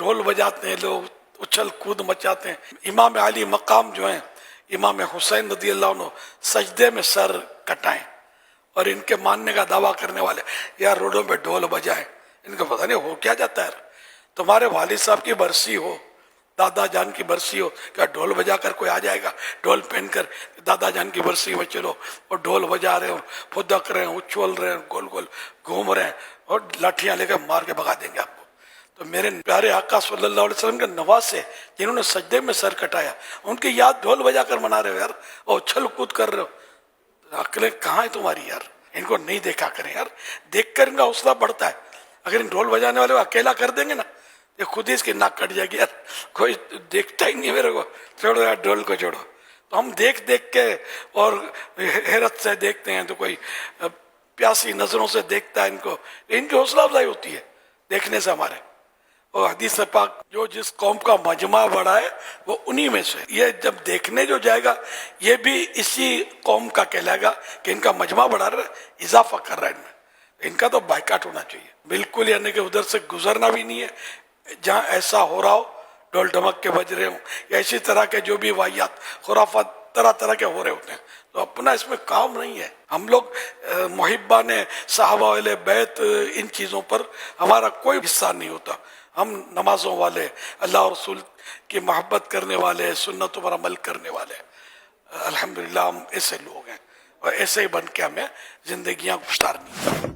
ڈھول بجاتے ہیں لوگ، اچھل کود مچاتے ہیں. امام علی مقام جو ہیں، امام حسین رضی اللہ عنہ سجدے میں سر کٹائیں، اور ان کے ماننے کا دعویٰ کرنے والے یار روڈوں پہ ڈھول بجائیں. ان کو پتہ نہیں ہو کیا جاتا ہے. تمہارے والد صاحب کی برسی ہو، دادا جان کی برسی ہو، کیا ڈھول بجا کر کوئی آ جائے گا؟ ڈھول پہن کر دادا جان کی برسی میں چلو، اور ڈھول بجا رہے ہو، پھدک رہے ہیں، اچھول رہے ہیں، گول گول گھوم رہے ہیں، اور لاٹھیاں لے کر مار کے بھگا دیں گے آپ کو. تو میرے پیارے آقا صلی اللہ علیہ وسلم کے نواسے جنہوں نے سجدے میں سر کٹایا، ان کی یاد ڈھول بجا کر منا رہے ہو یار، اور اچھل کود کر رہے ہو. عقلیں کہاں ہے تمہاری یار؟ ان کو نہیں دیکھا کریں یار، دیکھ کر ان کا حوصلہ بڑھتا ہے. اگر ان ڈھول بجانے والے کو اکیلا کر دیں گے نا، یہ خود ہی اس کی ناک کٹ جائے گی یار، کوئی دیکھتا ہی نہیں میرے کو، چھوڑو یار ڈھول کو چھوڑو. تو ہم دیکھ دیکھ کے اور حیرت سے دیکھتے ہیں، تو کوئی پیاسی نظروں سے دیکھتا ہے ان کو. ان کی حوصلہ افزائی ہوتی ہے دیکھنے سے ہمارے. اور حدیث پاک جو جس قوم کا مجمع بڑا ہے وہ انہی میں سے. یہ جب دیکھنے جو جائے گا یہ بھی اسی قوم کا کہلائے گا کہ ان کا مجمع بڑھا رہا ہے، اضافہ کر رہا ہے ان میں. ان کا تو بائیکاٹ ہونا چاہیے بالکل، یعنی کہ ادھر سے گزرنا بھی نہیں ہے. جہاں ایسا ہو رہا ہو، ڈھول ڈھمک کے بج رہے ہوں، یا اسی طرح کے جو بھی واحیات خرافات طرح طرح کے ہو رہے ہوتے ہیں، تو اپنا اس میں کام نہیں ہے. ہم لوگ محبان صحابہ اہل بیت ان چیزوں پر ہمارا کوئی حصہ نہیں ہوتا. ہم نمازوں والے، اللہ اور رسول کی محبت کرنے والے، سنتوں پر عمل کرنے والے، الحمدللہ ہم ایسے لوگ ہیں، اور ایسے ہی بن کے ہمیں زندگیاں گزارنی.